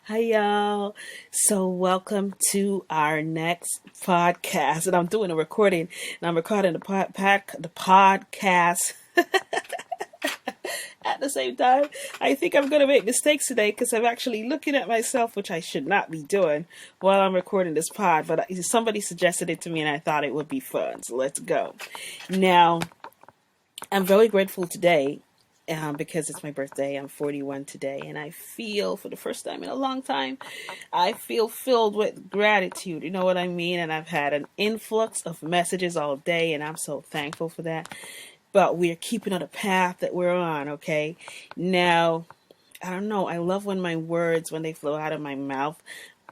Hi, y'all. So, welcome to our next podcast. And I'm doing a recording, and I'm recording the podcast at the same time. I think I'm going to make mistakes today because I'm actually looking at myself, which I should not be doing while I'm recording this pod. But somebody suggested it to me, and I thought it would be fun. So, let's go. Now, I'm very grateful today because it's my birthday. I'm 41 today, and I feel, for the first time in a long time, I feel filled with gratitude. You know what I mean? And I've had an influx of messages all day, and I'm so thankful for that. But we're keeping on the path that we're on, okay? Now, I don't know. I love when my words, when they flow out of my mouth,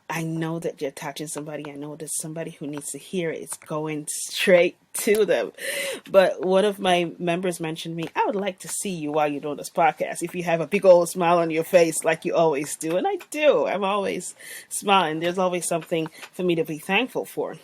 I know that you're touching somebody. I know there's somebody who needs to hear it. It's going straight to them. But one of my members mentioned me. I would like to see you while you're doing this podcast. If you have a big old smile on your face like you always do. And I do. I'm always smiling. There's always something for me to be thankful for.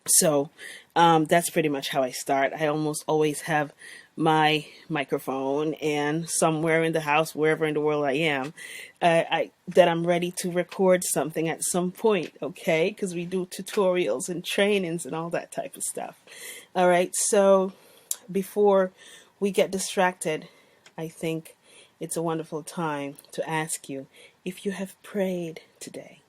So that's pretty much how I start. I almost always have my microphone and somewhere in the house, wherever in the world I am, that I'm ready to record something at some point, okay? Because we do tutorials and trainings and all that type of stuff. All right, so before we get distracted, I think it's a wonderful time to ask you if you have prayed today.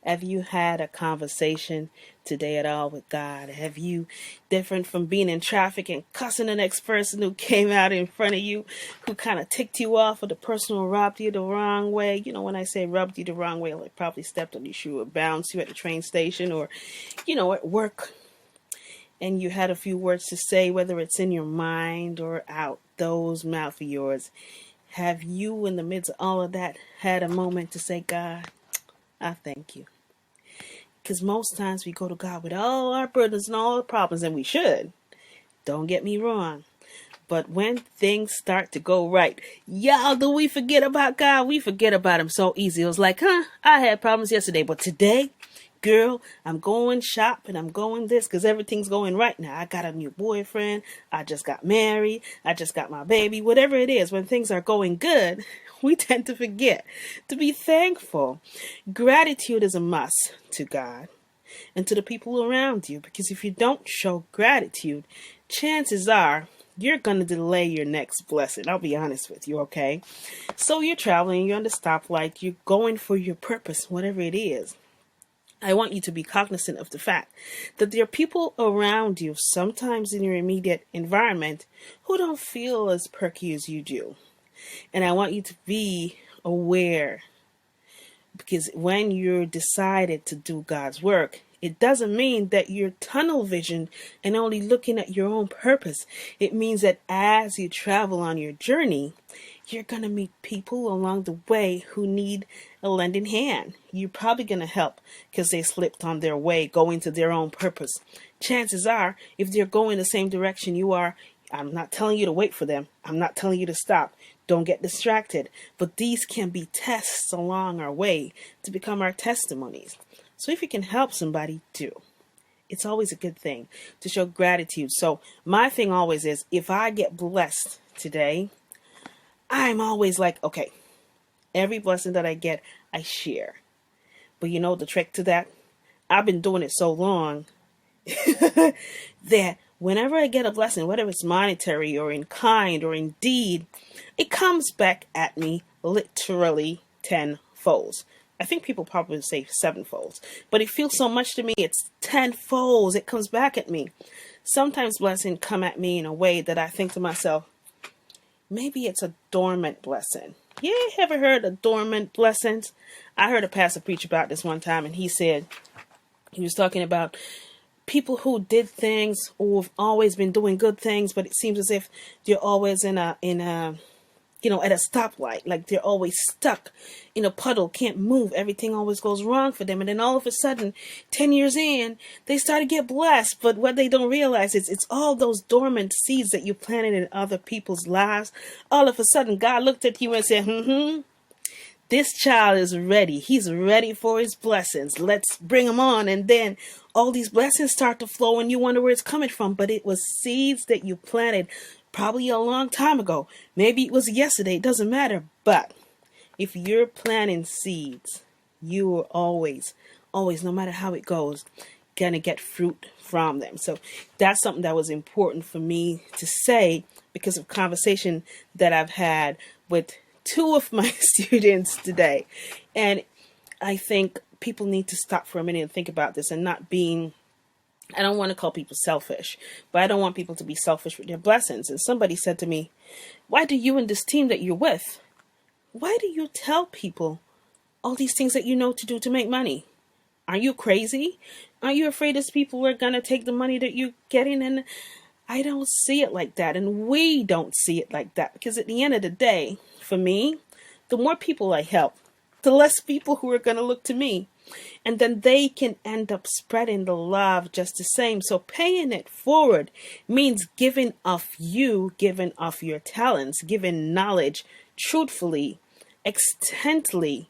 Have you had a conversation today at all with God? Have you, different from being in traffic and cussing the next person who came out in front of you, who kind of ticked you off, or the person who rubbed you the wrong way? You know, when I say rubbed you the wrong way, like probably stepped on your shoe or bounced you at the train station or, at work. And you had a few words to say, whether it's in your mind or out those mouth of yours. Have you, in the midst of all of that, had a moment to say, God, I thank you? Because most times we go to God with all our burdens and all our problems, and we should. Don't get me wrong. But when things start to go right, y'all, do we forget about God? We forget about him so easy. It was like, I had problems yesterday, but today, girl, I'm going shopping, I'm going this, because everything's going right now. I got a new boyfriend, I just got married, I just got my baby, whatever it is. When things are going good, we tend to forget to be thankful. Gratitude is a must to God and to the people around you, because if you don't show gratitude, chances are you're going to delay your next blessing. I'll be honest with you, okay? So you're traveling, you're on the stoplight, you're going for your purpose, whatever it is. I want you to be cognizant of the fact that there are people around you, sometimes in your immediate environment, who don't feel as perky as you do. And I want you to be aware, because when you're decided to do God's work, it doesn't mean that you're tunnel vision and only looking at your own purpose. It means that as you travel on your journey, you're going to meet people along the way who need a lending hand. You're probably going to help because they slipped on their way, going to their own purpose. Chances are, if they're going the same direction you are, I'm not telling you to wait for them. I'm not telling you to stop. Don't get distracted. But these can be tests along our way to become our testimonies. So if you can help somebody, do. It's always a good thing to show gratitude. So my thing always is, if I get blessed today, I'm always like, okay, every blessing that I get, I share. But you know the trick to that? I've been doing it so long that whenever I get a blessing, whether it's monetary or in kind or in deed, it comes back at me literally tenfold. I think people probably say sevenfold, but it feels so much to me. It's tenfold. It comes back at me. Sometimes blessings come at me in a way that I think to myself, maybe it's a dormant blessing. Yeah, ever heard of dormant blessings? I heard a pastor preach about this one time, and he said, he was talking about people who did things or have always been doing good things, but it seems as if they're always in a at a stoplight, like they're always stuck in a puddle, can't move. Everything always goes wrong for them. And then all of a sudden, 10 years in, they start to get blessed. But what they don't realize is it's all those dormant seeds that you planted in other people's lives. All of a sudden, God looked at you and said, this child is ready. He's ready for his blessings. Let's bring him on. And then all these blessings start to flow and you wonder where it's coming from. But it was seeds that you planted probably a long time ago. Maybe it was yesterday. It doesn't matter. But if you're planting seeds, You are always, always, no matter how it goes, gonna get fruit from them. So that's something that was important for me to say because of conversation that I've had with two of my students today. And I think people need to stop for a minute and think about this and not being, I don't want to call people selfish, but I don't want people to be selfish with their blessings. And somebody said to me, why do you and this team that you're with, why do you tell people all these things that you know to do to make money? Are you crazy? Are you afraid these people are going to take the money that you're getting? And I don't see it like that. And we don't see it like that. Because at the end of the day, for me, the more people I help, the less people who are going to look to me. And then they can end up spreading the love just the same. So paying it forward means giving of you, giving of your talents, giving knowledge truthfully, extently,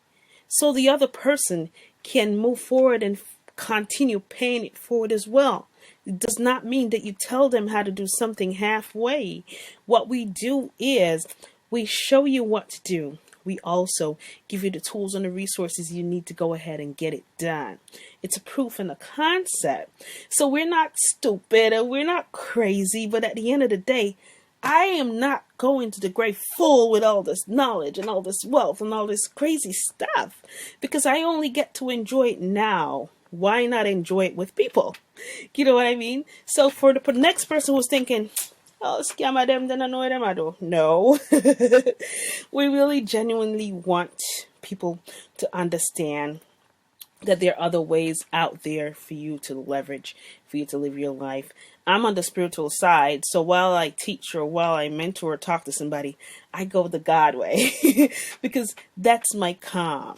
so the other person can move forward and continue paying it forward as well. It does not mean that you tell them how to do something halfway. What we do is we show you what to do. We also give you the tools and the resources you need to go ahead and get it done. It's a proof and a concept. So we're not stupid and we're not crazy, but at the end of the day, I am not going to the grave full with all this knowledge and all this wealth and all this crazy stuff because I only get to enjoy it now. Why not enjoy it with people? You know what I mean? So for the next person who's thinking, oh, scam them, then I know them I do. No. We really genuinely want people to understand that there are other ways out there for you to leverage, for you to live your life. I'm on the spiritual side, so while I teach or while I mentor or talk to somebody, I go the God way because that's my calm.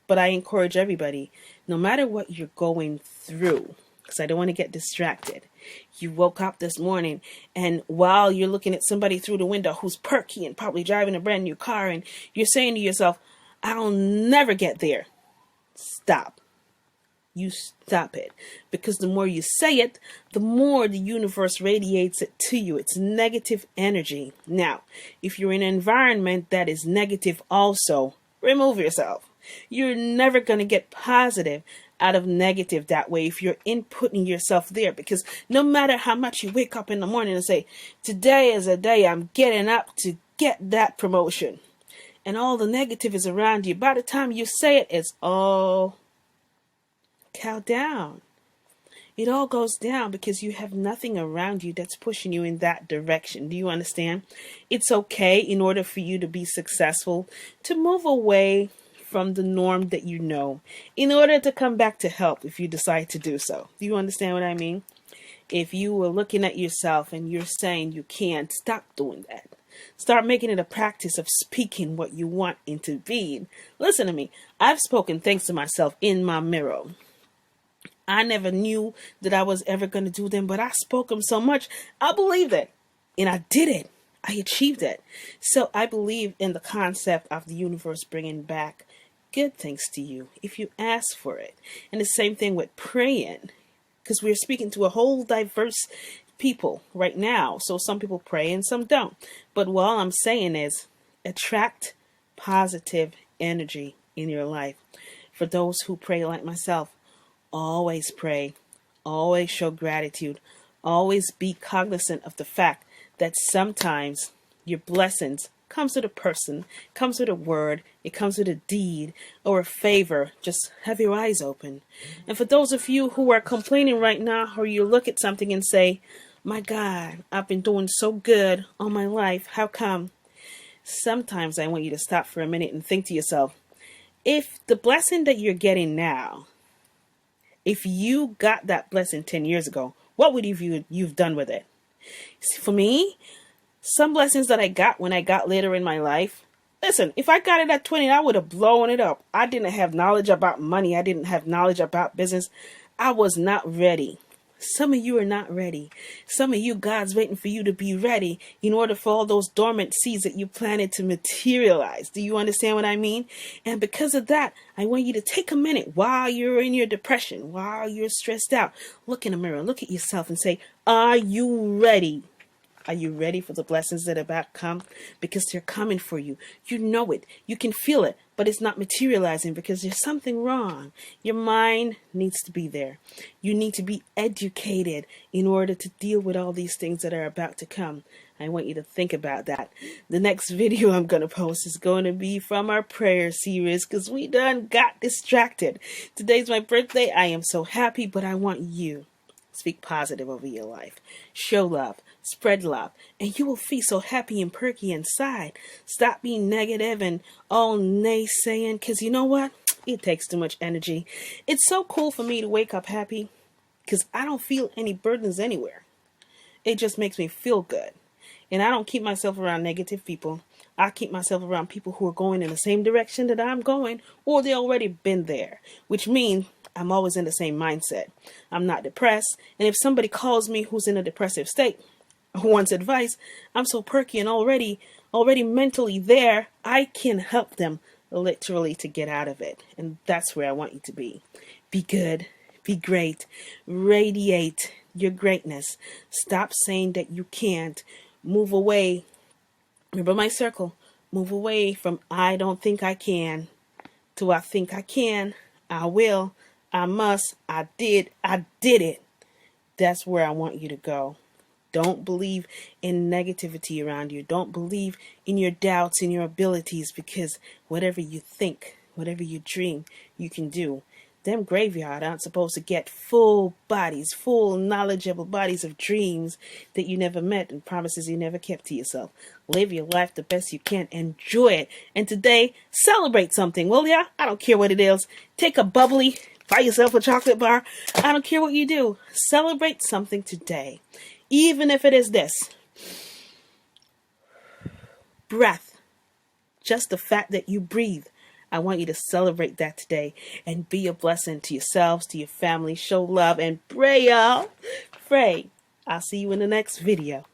But I encourage everybody, no matter what you're going through, because I don't want to get distracted. You woke up this morning and while you're looking at somebody through the window who's perky and probably driving a brand new car and you're saying to yourself, I'll never get there. Stop. You stop it. Because the more you say it, the more the universe radiates it to you. It's negative energy. Now, if you're in an environment that is negative also, remove yourself. You're never going to get positive out of negative that way if you're inputting yourself there. Because no matter how much you wake up in the morning and say, today is a day I'm getting up to get that promotion, and all the negative is around you, by the time you say it, it's all cow down. It all goes down because you have nothing around you that's pushing you in that direction. Do you understand? It's okay in order for you to be successful to move away from the norm that you know in order to come back to help if you decide to do so. Do you understand what I mean? If you were looking at yourself and you're saying you can't, stop doing that. Start making it a practice of speaking what you want into being. Listen to me. I've spoken things to myself in my mirror. I never knew that I was ever going to do them, but I spoke them so much. I believed it. And I did it. I achieved it. So I believe in the concept of the universe bringing back good things to you if you ask for it. And the same thing with praying, because we're speaking to a whole diverse people right now. So some people pray and some don't. But what I'm saying is attract positive energy in your life. For those who pray like myself, always pray, always show gratitude, always be cognizant of the fact that sometimes your blessings comes with a person, comes with a word, it comes with a deed or a favor. Just have your eyes open. And for those of you who are complaining right now, or you look at something and say, my God, I've been doing so good all my life. How come? Sometimes I want you to stop for a minute and think to yourself, if the blessing that you're getting now, if you got that blessing 10 years ago, what would you've done with it? For me, some blessings that I got when I got later in my life, listen, if I got it at 20, I would have blown it up. I didn't have knowledge about money. I didn't have knowledge about business. I was not ready. Some of you are not ready. Some of you, God's waiting for you to be ready in order for all those dormant seeds that you planted to materialize. Do you understand what I mean? And because of that, I want you to take a minute while you're in your depression, while you're stressed out. Look in the mirror, look at yourself and say, are you ready? Are you ready for the blessings that are about to come? Because they're coming for you. You know it. You can feel it, but it's not materializing because there's something wrong. Your mind needs to be there. You need to be educated in order to deal with all these things that are about to come. I want you to think about that. The next video I'm going to post is going to be from our prayer series because we done got distracted. Today's my birthday. I am so happy, but I want you. Speak positive over your life. Show love. Spread love. And you will feel so happy and perky inside. Stop being negative and all naysaying because you know what? It takes too much energy. It's so cool for me to wake up happy because I don't feel any burdens anywhere. It just makes me feel good. And I don't keep myself around negative people. I keep myself around people who are going in the same direction that I'm going, or they already been there, which means I'm always in the same mindset. I'm not depressed. And if somebody calls me who's in a depressive state, who wants advice, I'm so perky and already mentally there, I can help them literally to get out of it. And that's where I want you to be. Be good. Be great. Radiate your greatness. Stop saying that you can't. Move away. Remember my circle. Move away from I don't think I can to I think I can. I will. I must. I did it. That's where I want you to go. Don't believe in negativity around you. Don't believe in your doubts and your abilities because whatever you think, whatever you dream, you can do. Them graveyard aren't supposed to get full bodies, full knowledgeable bodies of dreams that you never met and promises you never kept to yourself. Live your life the best you can. Enjoy it. And today, celebrate something, will ya? I don't care what it is. Take a bubbly, buy yourself a chocolate bar. I don't care what you do. Celebrate something today. Even if it is this. Breath. Just the fact that you breathe. I want you to celebrate that today and be a blessing to yourselves, to your family. Show love and pray, y'all. Pray. I'll see you in the next video.